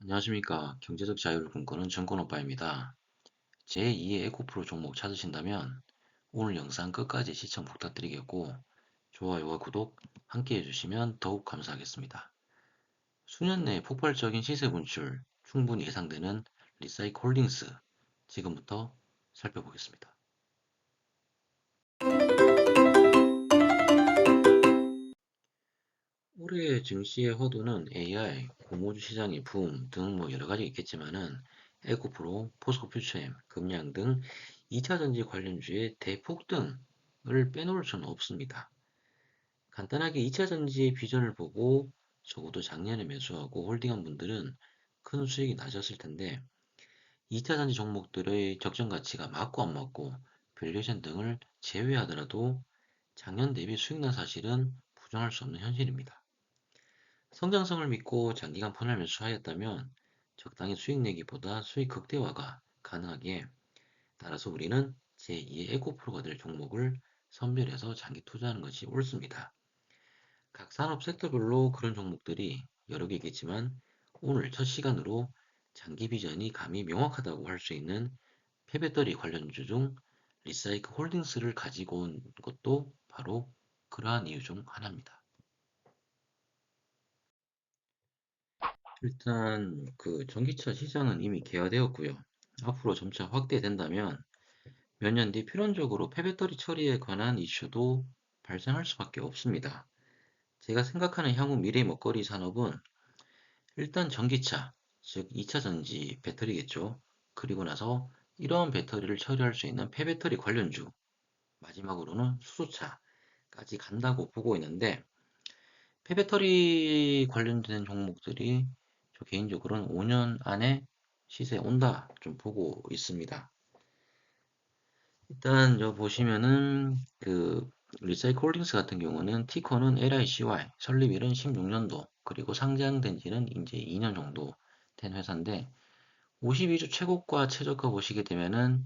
안녕하십니까. 경제적 자유를 꿈꾸는 정권오빠입니다. 제2의 에코프로 종목 찾으신다면 오늘 영상 끝까지 시청 부탁드리겠고, 좋아요와 구독 함께 해주시면 더욱 감사하겠습니다. 수년 내에 폭발적인 시세 분출 충분히 예상되는 리사이클 홀딩스, 지금부터 살펴보겠습니다. 올해 증시의 화두는 AI, 고무주 시장의 붐 등 여러 가지 있겠지만은 에코프로, 포스코퓨처엠, 금양 등 2차 전지 관련주의 대폭등을 빼놓을 수는 없습니다. 간단하게 2차 전지의 비전을 보고 적어도 작년에 매수하고 홀딩한 분들은 큰 수익이 나셨을 텐데 2차 전지 종목들의 적정 가치가 맞고 안 맞고 밸류에이션 등을 제외하더라도 작년 대비 수익 난 사실은 부정할 수 없는 현실입니다. 성장성을 믿고 장기간 펀을 매수하였다면 적당히 수익 내기보다 수익 극대화가 가능하기에 따라서 우리는 제2의 에코프로가 될 종목을 선별해서 장기 투자하는 것이 옳습니다. 각 산업 섹터별로 그런 종목들이 여러 개 있겠지만 오늘 첫 시간으로 장기 비전이 감히 명확하다고 할 수 있는 폐배터리 관련주 중 리사이클 홀딩스를 가지고 온 것도 바로 그러한 이유 중 하나입니다. 일단 그 전기차 시장은 이미 개화되었고요. 앞으로 점차 확대된다면 몇 년 뒤 필연적으로 폐배터리 처리에 관한 이슈도 발생할 수밖에 없습니다. 제가 생각하는 향후 미래 먹거리 산업은 일단 전기차, 즉 2차 전지 배터리겠죠. 그리고 나서 이러한 배터리를 처리할 수 있는 폐배터리 관련주, 마지막으로는 수소차까지 간다고 보고 있는데 폐배터리 관련된 종목들이 저 개인적으로는 5년 안에 시세에 온다 좀 보고 있습니다. 일단 저 보시면은 그 리사이클 홀딩스 같은 경우는 티커는 LICY, 설립일은 16년도, 그리고 상장된 지는 이제 2년 정도 된 회사인데 52주 최고가 최저가 보시게 되면은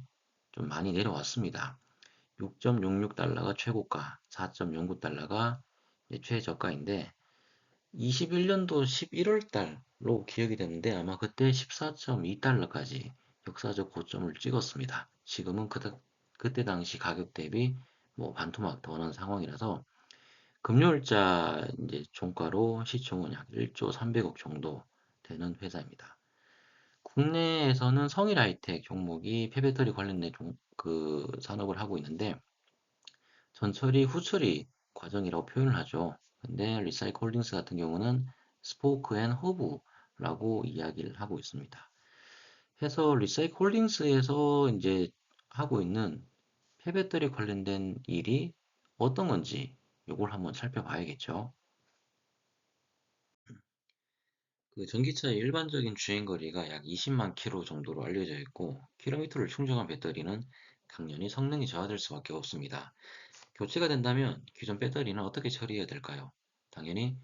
좀 많이 내려왔습니다. 6.66달러가 최고가, 4.09달러가 최저가인데 21년도 11월 달로 기억이 되는데 아마 그때 14.2달러까지 역사적 고점을 찍었습니다. 지금은 그때 당시 가격 대비 뭐 반토막 더 오른 상황이라서 금요일자 이제 종가로 시총은 약 1조 300억 정도 되는 회사입니다. 국내에서는 성일 하이텍 종목이 폐배터리 관련된 그 산업을 하고 있는데 전처리, 후처리 과정이라고 표현을 하죠. 근데 리사이클 홀딩스 같은 경우는 스포크 앤 허브라고 이야기를 하고 있습니다. 해서 리사이클 홀딩스에서 이제 하고 있는 폐배터리 관련된 일이 어떤 건지 요걸 한번 살펴봐야겠죠. 그 전기차의 일반적인 주행거리가 약 20만 킬로 정도로 알려져 있고 킬로미터를 충전한 배터리는 당연히 성능이 저하될 수밖에 없습니다. 교체가 된다면 기존 배터리는 어떻게 처리해야 될까요? 당연히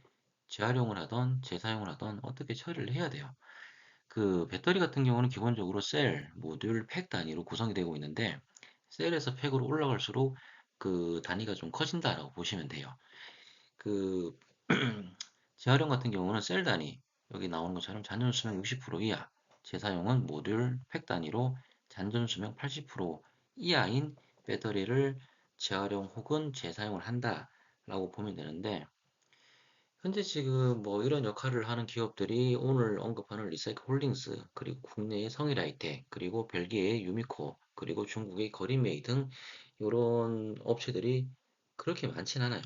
재활용을 하던 재사용을 하던 어떻게 처리를 해야 돼요. 그 배터리 같은 경우는 기본적으로 셀, 모듈, 팩 단위로 구성이 되고 있는데 셀에서 팩으로 올라갈수록 그 단위가 좀 커진다라고 보시면 돼요. 그 재활용 같은 경우는 셀 단위, 여기 나오는 것처럼 잔존 수명 60% 이하, 재사용은 모듈, 팩 단위로 잔존 수명 80% 이하인 배터리를 재활용 혹은 재사용을 한다라고 보면 되는데 현재 지금 뭐 이런 역할을 하는 기업들이 오늘 언급하는 리사이클 홀딩스, 그리고 국내의 성일하이텍, 그리고 벨기에의 유미코, 그리고 중국의 거리메이 등 이런 업체들이 그렇게 많진 않아요.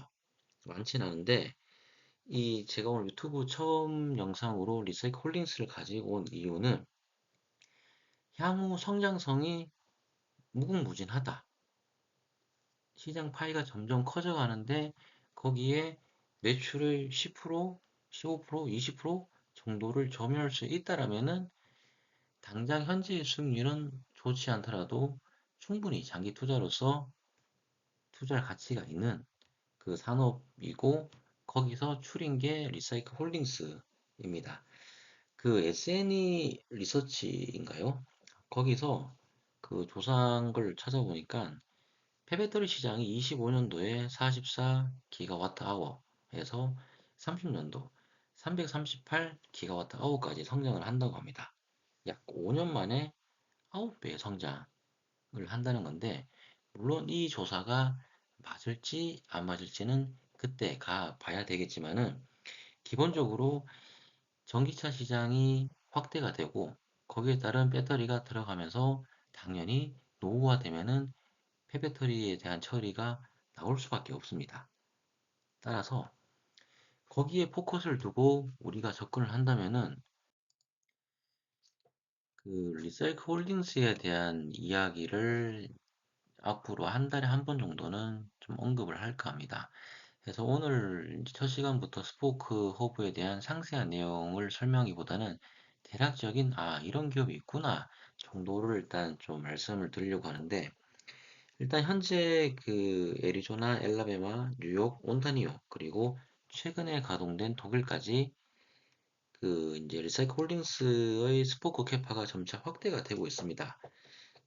많진 않은데 이 제가 오늘 유튜브 처음 영상으로 리사이클 홀딩스를 가지고 온 이유는 향후 성장성이 무궁무진하다. 시장 파이가 점점 커져가는데 거기에 매출의 10%, 15%, 20% 정도를 점유할 수 있다라면은 당장 현재의 수익률은 좋지 않더라도 충분히 장기 투자로서 투자할 가치가 있는 그 산업이고 거기서 추린 게 리사이클 홀딩스입니다. 그 SNE 리서치인가요? 거기서 그 조사한 걸 찾아보니까 폐배터리 시장이 25년도에 44기가와트 아워에서 30년도 338GWh까지 성장을 한다고 합니다. 약 5년 만에 9배의 성장을 한다는 건데, 물론 이 조사가 맞을지 안 맞을지는 그때 가 봐야 되겠지만은, 기본적으로 전기차 시장이 확대가 되고, 거기에 따른 배터리가 들어가면서 당연히 노후화되면은 폐배터리에 대한 처리가 나올 수밖에 없습니다. 따라서 거기에 포커스를 두고 우리가 접근을 한다면은 그 리사이클 홀딩스에 대한 이야기를 앞으로 한 달에 한 번 정도는 좀 언급을 할까 합니다. 그래서 오늘 첫 시간부터 스포크 허브에 대한 상세한 내용을 설명하기보다는 대략적인 이런 기업이 있구나 정도를 일단 좀 말씀을 드리려고 하는데, 일단 현재 그 애리조나, 엘라베마, 뉴욕, 온타니오, 그리고 최근에 가동된 독일까지 그 이제 리사이클 홀딩스의 스포크 캐파가 점차 확대가 되고 있습니다.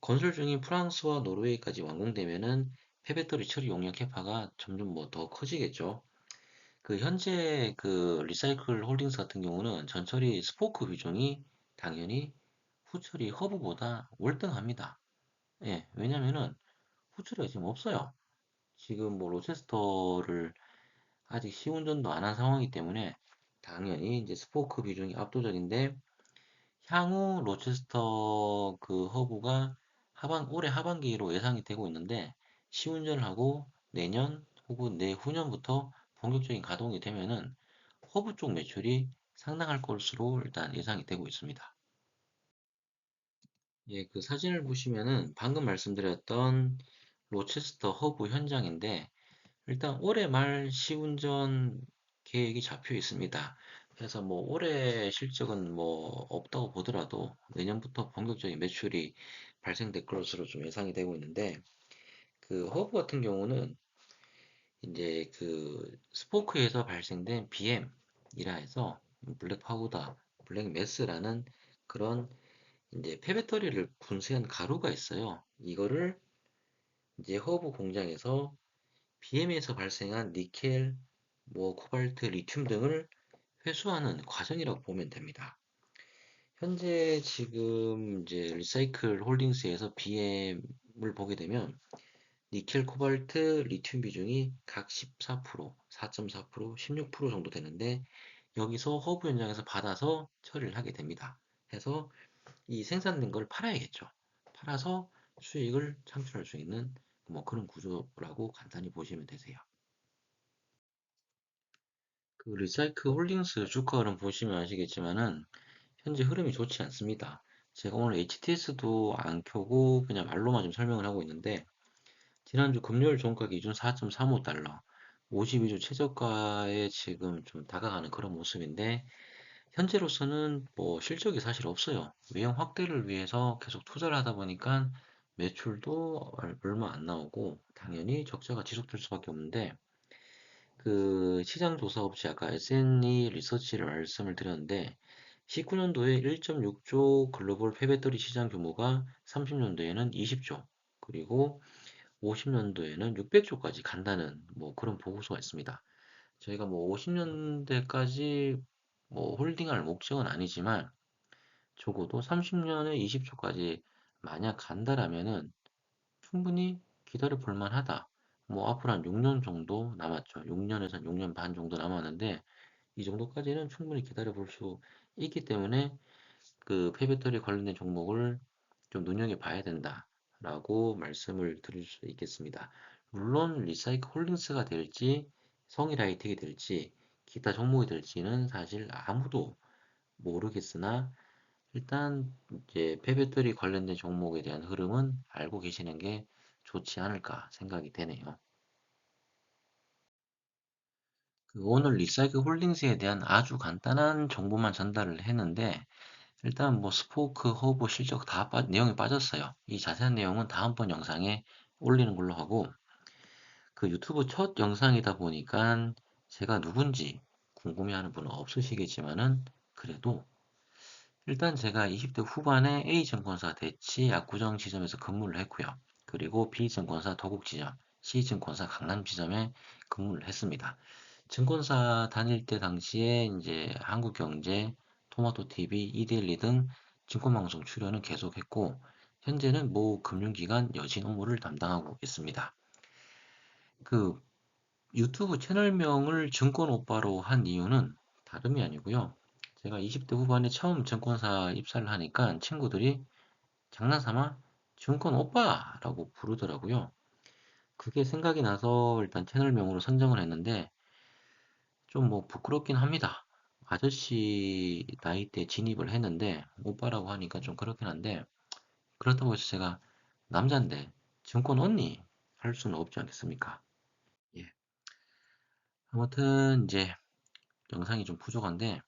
건설 중인 프랑스와 노르웨이까지 완공되면은 폐배터리 처리 용량 캐파가 점점 뭐 더 커지겠죠. 그 현재 그 리사이클 홀딩스 같은 경우는 전처리 스포크 비중이 당연히 후처리 허브보다 월등합니다. 예, 왜냐면은 후처리가 지금 없어요. 지금 뭐 로체스터를 아직 시운전도 안 한 상황이기 때문에 당연히 이제 스포크 비중이 압도적인데, 향후 로체스터 그 허브가 올해 하반기로 예상이 되고 있는데, 시운전을 하고 내년 혹은 내후년부터 본격적인 가동이 되면은 허브 쪽 매출이 상당할 것으로 일단 예상이 되고 있습니다. 예, 그 사진을 보시면은 방금 말씀드렸던 로체스터 허브 현장인데, 일단 올해 말 시운전 계획이 잡혀 있습니다. 그래서 뭐 올해 실적은 뭐 없다고 보더라도 내년부터 본격적인 매출이 발생될 것으로 좀 예상이 되고 있는데, 그 허브 같은 경우는 이제 그 스포크에서 발생된 BM이라 해서 블랙 파우더, 블랙 매스라는 그런 이제 폐배터리를 분쇄한 가루가 있어요. 이거를 이제 허브 공장에서 BM에서 발생한 니켈, 뭐 코발트, 리튬 등을 회수하는 과정이라고 보면 됩니다. 현재 지금 이제 리사이클 홀딩스에서 BM을 보게 되면 니켈, 코발트, 리튬 비중이 각 14%, 4.4%, 16% 정도 되는데, 여기서 허브 현장에서 받아서 처리를 하게 됩니다. 해서 이 생산된 걸 팔아야겠죠. 팔아서 수익을 창출할 수 있는 뭐 그런 구조라고 간단히 보시면 되세요. 그 리사이클 홀딩스 주가 흐름 보시면 아시겠지만은 현재 흐름이 좋지 않습니다. 제가 오늘 HTS도 안 켜고 그냥 말로만 좀 설명을 하고 있는데, 지난주 금요일 종가 기준 4.35달러, 52주 최저가에 지금 좀 다가가는 그런 모습인데, 현재로서는 뭐 실적이 사실 없어요. 외형 확대를 위해서 계속 투자를 하다 보니까 매출도 얼마 안 나오고 당연히 적자가 지속될 수밖에 없는데, 그 시장 조사 업체 아까 SNE 리서치를 말씀을 드렸는데, 19년도에 1.6조 글로벌 폐배터리 시장 규모가 30년도에는 20조, 그리고 50년도에는 600조까지 간다는 뭐 그런 보고서가 있습니다. 저희가 뭐 50년대까지 뭐 홀딩할 목적은 아니지만 적어도 30년에 20조까지 만약 간다라면은 충분히 기다려 볼 만하다. 뭐 앞으로 한 6년 정도 남았죠. 6년에서 한 6년 반 정도 남았는데, 이 정도까지는 충분히 기다려 볼 수 있기 때문에 그 폐배터리 관련된 종목을 좀 눈여겨봐야 된다라고 말씀을 드릴 수 있겠습니다. 물론 리사이클 홀딩스가 될지 성일아이텍이 될지 기타 종목이 될지는 사실 아무도 모르겠으나, 일단 이제 폐배터리 관련된 종목에 대한 흐름은 알고 계시는 게 좋지 않을까 생각이 되네요. 그 오늘 리사이클 홀딩스에 대한 아주 간단한 정보만 전달을 했는데, 일단 뭐 스포크, 허브 실적 다 내용이 빠졌어요. 이 자세한 내용은 다음번 영상에 올리는 걸로 하고, 그 유튜브 첫 영상이다 보니까 제가 누군지 궁금해하는 분은 없으시겠지만은, 그래도 일단 제가 20대 후반에 A증권사 대치 압구정 지점에서 근무를 했고요. 그리고 B증권사 도곡 지점, C증권사 강남 지점에 근무를 했습니다. 증권사 다닐 때 당시에 이제 한국경제, 토마토TV, 이데일리 등 증권방송 출연은 계속했고, 현재는 모 금융기관 여신 업무를 담당하고 있습니다. 그 유튜브 채널명을 증권오빠로 한 이유는 다름이 아니고요. 제가 20대 후반에 처음 증권사 입사를 하니까 친구들이 장난삼아 증권오빠라고 부르더라고요. 그게 생각이 나서 일단 채널명으로 선정을 했는데 좀 뭐 부끄럽긴 합니다. 아저씨 나이대 진입을 했는데 오빠라고 하니까 좀 그렇긴 한데 그렇다고 해서 제가 남잔데 증권 언니 할 수는 없지 않겠습니까? 예. 아무튼 이제 영상이 좀 부족한데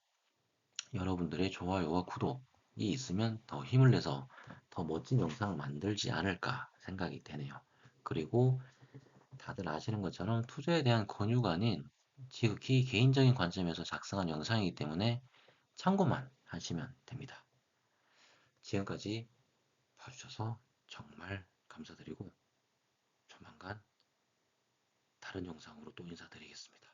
여러분들의 좋아요와 구독이 있으면 더 힘을 내서 더 멋진 영상을 만들지 않을까 생각이 되네요. 그리고 다들 아시는 것처럼 투자에 대한 권유가 아닌 지극히 개인적인 관점에서 작성한 영상이기 때문에 참고만 하시면 됩니다. 지금까지 봐주셔서 정말 감사드리고 조만간 다른 영상으로 또 인사드리겠습니다.